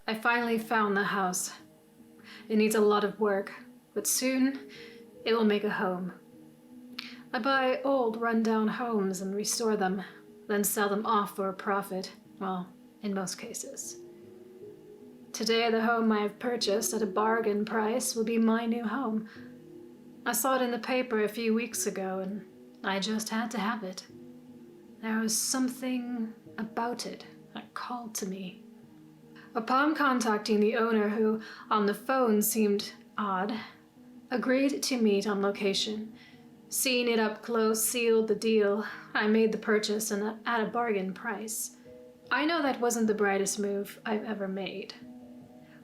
I finally found the house. It needs a lot of work, but soon it will make a home. I buy old run-down homes and restore them, then sell them off for a profit, well, in most cases. Today, the home I have purchased at a bargain price will be my new home. I saw it in the paper a few weeks ago and I just had to have it. There was something about it that called to me. Upon contacting the owner, who on the phone seemed odd, agreed to meet on location. Seeing it up close sealed the deal. I made the purchase and at a bargain price. I know that wasn't the brightest move I've ever made.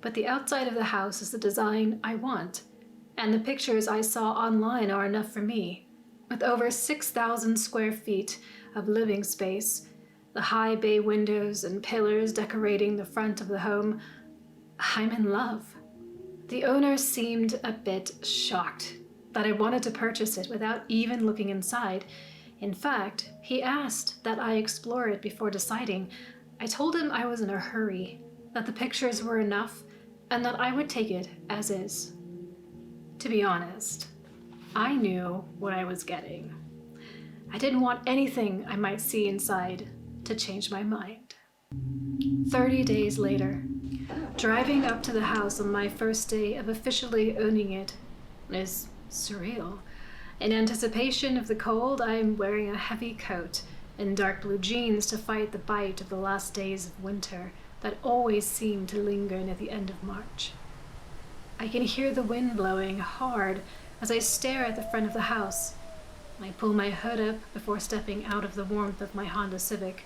But the outside of the house is the design I want, and the pictures I saw online are enough for me. With over 6,000 square feet of living space, the high bay windows and pillars decorating the front of the home, I'm in love. The owner seemed a bit shocked that I wanted to purchase it without even looking inside. In fact, he asked that I explore it before deciding. I told him I was in a hurry, that the pictures were enough, and that I would take it as is. To be honest, I knew what I was getting. I didn't want anything I might see inside to change my mind. 30 days later, driving up to the house on my first day of officially owning it is surreal. In anticipation of the cold, I am wearing a heavy coat and dark blue jeans to fight the bite of the last days of winter that always seem to linger near the end of March. I can hear the wind blowing hard as I stare at the front of the house. I pull my hood up before stepping out of the warmth of my Honda Civic,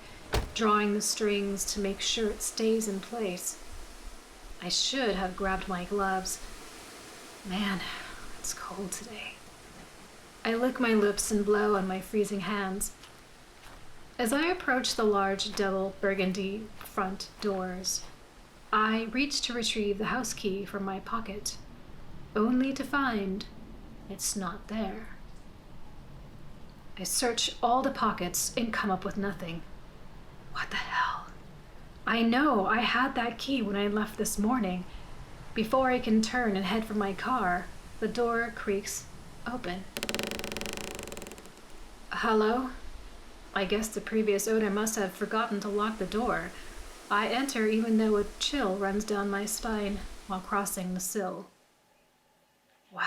drawing the strings to make sure it stays in place. I should have grabbed my gloves. Man, it's cold today. I lick my lips and blow on my freezing hands. As I approach the large double burgundy front doors, I reach to retrieve the house key from my pocket, only to find it's not there. I search all the pockets and come up with nothing. What the hell? I know I had that key when I left this morning. Before I can turn and head for my car, the door creaks open. Hello? I guess the previous owner must have forgotten to lock the door. I enter even though a chill runs down my spine while crossing the sill. Wow.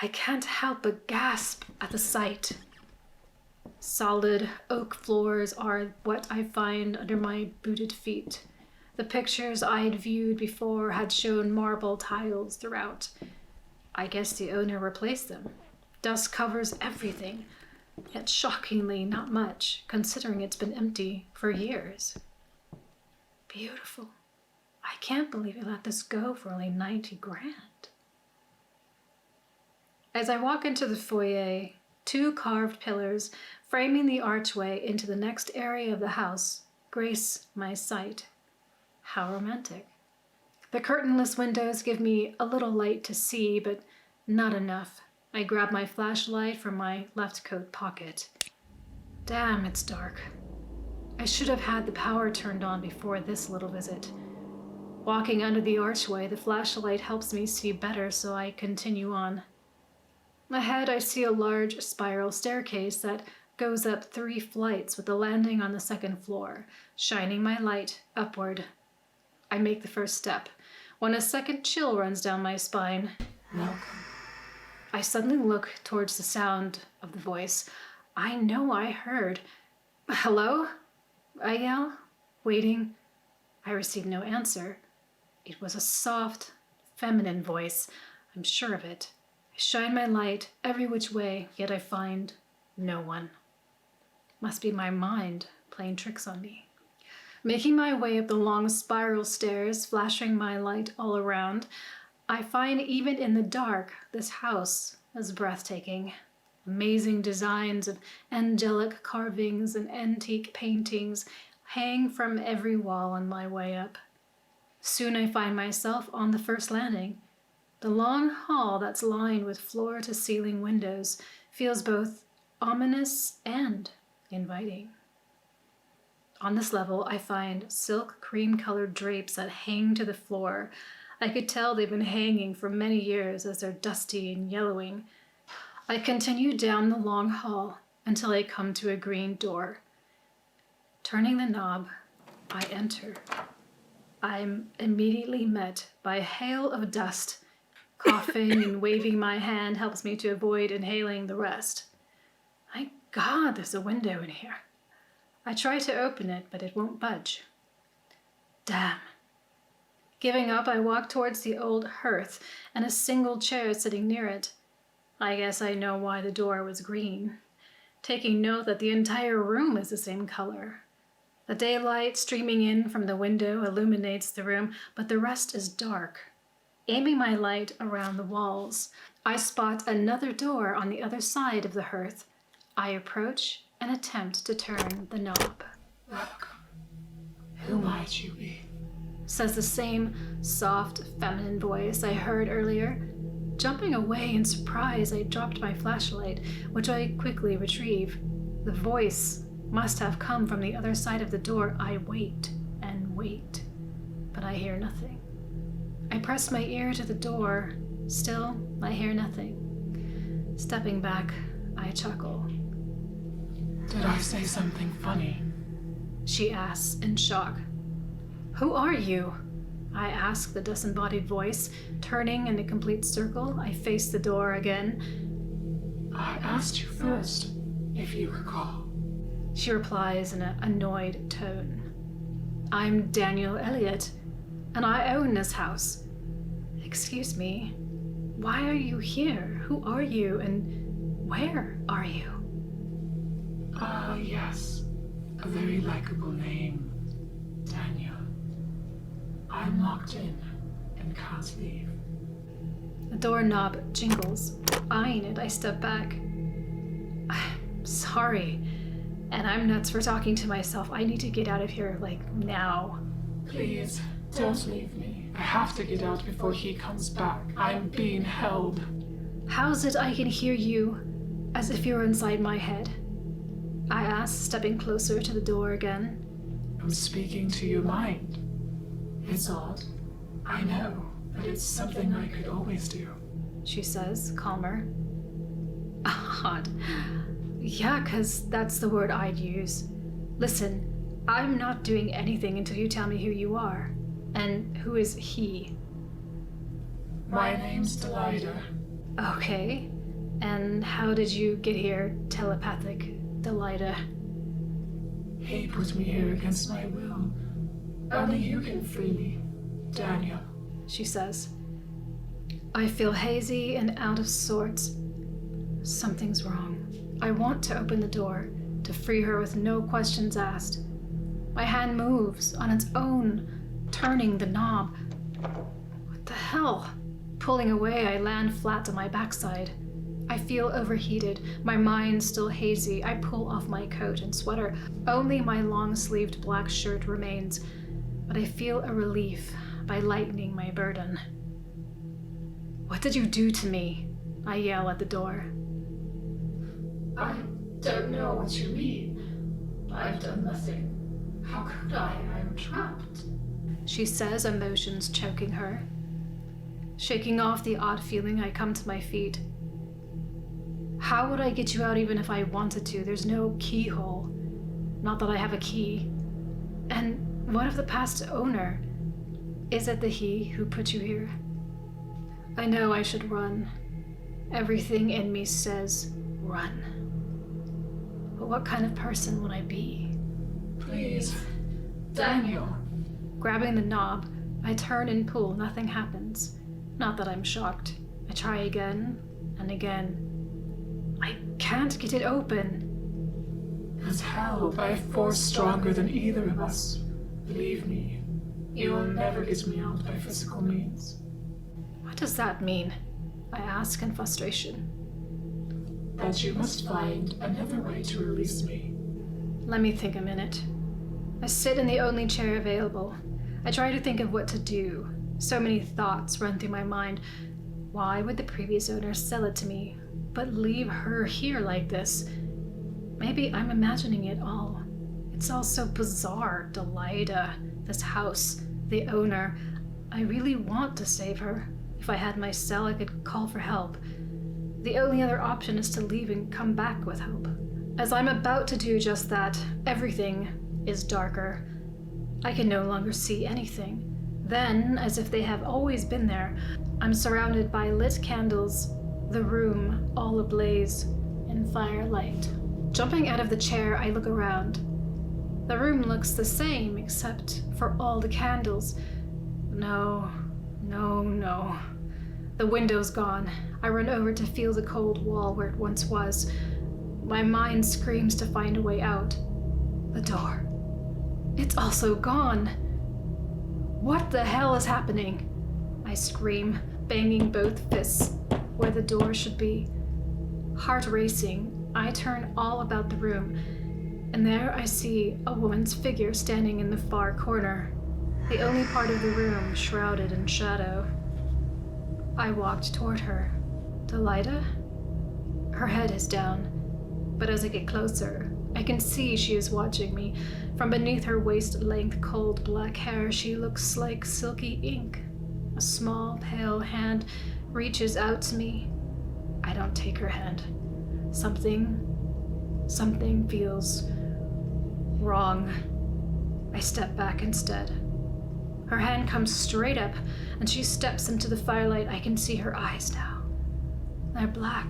I can't help but gasp at the sight. Solid oak floors are what I find under my booted feet. The pictures I had viewed before had shown marble tiles throughout. I guess the owner replaced them. Dust covers everything, yet shockingly not much, considering it's been empty for years. Beautiful. I can't believe he let this go for only 90 grand. As I walk into the foyer, 2 carved pillars framing the archway into the next area of the house grace my sight. How romantic. The curtainless windows give me a little light to see, but not enough. I grab my flashlight from my left coat pocket. Damn, it's dark. I should have had the power turned on before this little visit. Walking under the archway, the flashlight helps me see better, so I continue on. Ahead, I see a large spiral staircase that goes up 3 flights with a landing on the 2nd floor, shining my light upward. I make the first step, when a second chill runs down my spine. Milk. I suddenly look towards the sound of the voice I know I heard. Hello? I yell, waiting. I receive no answer. It was a soft, feminine voice. I'm sure of it. I shine my light every which way, yet I find no one. Must be my mind playing tricks on me. Making my way up the long spiral stairs, flashing my light all around, I find even in the dark, this house is breathtaking. Amazing designs of angelic carvings and antique paintings hang from every wall on my way up. Soon I find myself on the first landing. The long hall that's lined with floor-to-ceiling windows feels both ominous and inviting. On this level, I find silk cream-colored drapes that hang to the floor. I could tell they've been hanging for many years as they're dusty and yellowing. I continue down the long hall until I come to a green door. Turning the knob, I enter. I'm immediately met by a hail of dust. Coughing and waving my hand helps me to avoid inhaling the rest. My God, there's a window in here. I try to open it, but it won't budge. Damn. Giving up, I walk towards the old hearth and a single chair sitting near it. I guess I know why the door was green, taking note that the entire room is the same color. The daylight streaming in from the window illuminates the room, but the rest is dark. Aiming my light around the walls, I spot another door on the other side of the hearth. I approach and attempt to turn the knob. Welcome. Who might you be? Says the same soft, feminine voice I heard earlier. Jumping away in surprise, I dropped my flashlight, which I quickly retrieve. The voice must have come from the other side of the door. I wait and wait, but I hear nothing. I press my ear to the door. Still, I hear nothing. Stepping back, I chuckle. Did I say something funny? She asks in shock. Who are you? I ask the disembodied voice. Turning in a complete circle, I face the door again. I asked you first, if you recall. She replies in an annoyed tone. I'm Daniel Elliott, and I own this house. Excuse me, why are you here? Who are you, and where are you? Yes. A very likable name. Daniel. I'm locked in and can't leave. The doorknob jingles. Eyeing it, I step back. I'm sorry, and I'm nuts for talking to myself. I need to get out of here, now. Please, don't leave me. I have to get out before he comes back. I'm being held. How's it I can hear you as if you're inside my head? I ask, stepping closer to the door again. I'm speaking to your mind. It's odd. I know, but it's something I could always do. She says, calmer. Odd. Yeah, 'cause that's the word I'd use. Listen, I'm not doing anything until you tell me who you are. And who is he? My name's Delilah. Okay. And how did you get here, telepathic Delilah? He put me here against my will. Only you can free me, Daniel. She says. I feel hazy and out of sorts. Something's wrong. I want to open the door, to free her with no questions asked. My hand moves on its own, turning the knob. What the hell? Pulling away, I land flat on my backside. I feel overheated, my mind still hazy. I pull off my coat and sweater. Only my long-sleeved black shirt remains, but I feel a relief by lightening my burden. What did you do to me? I yell at the door. I don't know what you mean. I've done nothing. How could I? I'm trapped. She says, emotions choking her. Shaking off the odd feeling, I come to my feet. How would I get you out even if I wanted to? There's no keyhole. Not that I have a key. And what of the past owner? Is it the he who put you here? I know I should run. Everything in me says run. But what kind of person would I be? Please, Daniel. Grabbing the knob, I turn and pull. Nothing happens. Not that I'm shocked. I try again and again. I can't get it open. It's held by a force stronger than either of us. Believe me, you will never get me out by physical means. What does that mean? I ask in frustration. but you must find another way to release me. Let me think a minute. I sit in the only chair available. I try to think of what to do. So many thoughts run through my mind. Why would the previous owner sell it to me, but leave her here like this? Maybe I'm imagining it all. It's all so bizarre. Delida, this house, the owner. I really want to save her. If I had my cell, I could call for help. The only other option is to leave and come back with help. As I'm about to do just that, everything is darker. I can no longer see anything. Then, as if they have always been there, I'm surrounded by lit candles, the room all ablaze in firelight. Jumping out of the chair, I look around. The room looks the same, except for all the candles. No. The window's gone. I run over to feel the cold wall where it once was. My mind screams to find a way out. The door. It's also gone. What the hell is happening? I scream, banging both fists where the door should be. Heart racing, I turn all about the room, and there I see a woman's figure standing in the far corner, the only part of the room shrouded in shadow. I walked toward her. Delida? Her head is down, but as I get closer, I can see she is watching me. From beneath her waist-length cold black hair, she looks like silky ink. A small, pale hand reaches out to me. I don't take her hand. Something feels wrong. I step back instead. Her hand comes straight up, and she steps into the firelight. I can see her eyes now. They're black.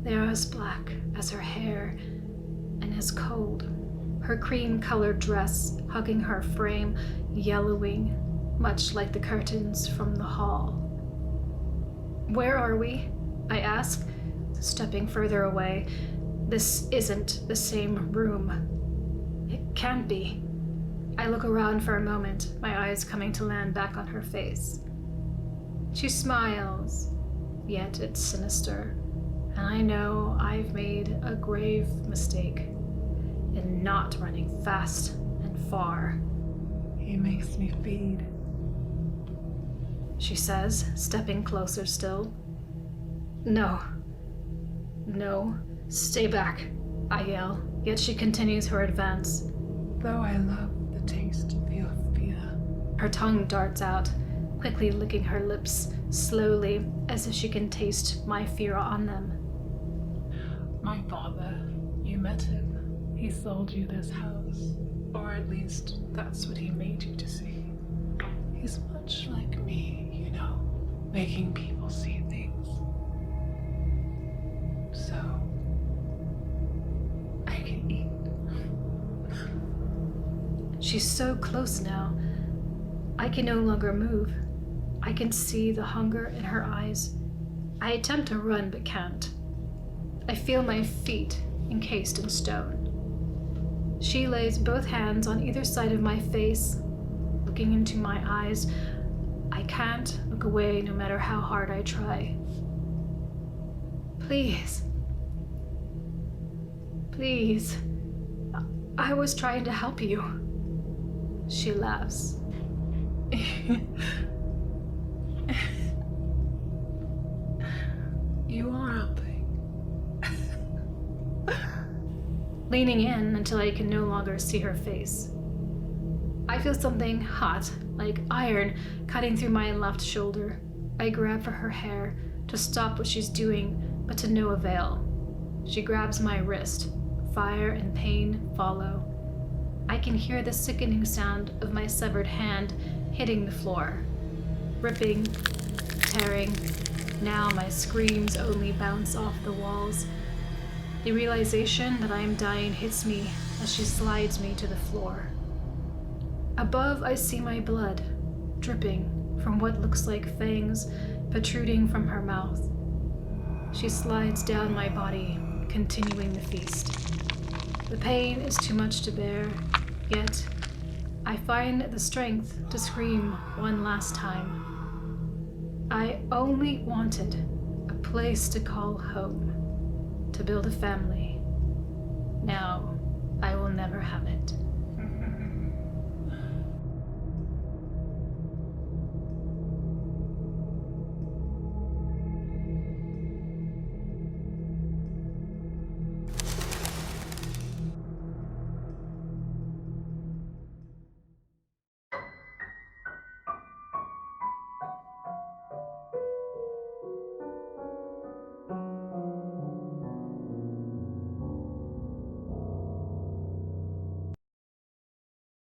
They are as black as her hair, and as cold. Her cream-colored dress hugging her frame, yellowing, much like the curtains from the hall. Where are we? I ask, stepping further away. This isn't the same room. It can't be. I look around for a moment, my eyes coming to land back on her face. She smiles, yet it's sinister, and I know I've made a grave mistake in not running fast and far. He makes me feed, she says, stepping closer still. No, stay back, I yell, yet she continues her advance. though I love the taste of your fear. Her tongue darts out, quickly licking her lips, slowly, as if she can taste my fear on them. My father, you met him. He sold you this house, or at least that's what he made you to see. He's much like me, you know, making people see things. So, I can eat. She's so close now. I can no longer move. I can see the hunger in her eyes. I attempt to run but can't. I feel my feet encased in stone. She lays both hands on either side of my face, looking into my eyes. I can't look away no matter how hard I try. Please. Please. I was trying to help you. She laughs. You are helping. Leaning in until I can no longer see her face. I feel something hot, like iron, cutting through my left shoulder. I grab for her hair to stop what she's doing, but to no avail. She grabs my wrist. Fire and pain follow. I can hear the sickening sound of my severed hand hitting the floor. Ripping, tearing. Now my screams only bounce off the walls. The realization that I am dying hits me as she slides me to the floor. Above, I see my blood, dripping from what looks like fangs protruding from her mouth. She slides down my body, continuing the feast. The pain is too much to bear, yet I find the strength to scream one last time. I only wanted a place to call home. to build a family. Now, I will never have it.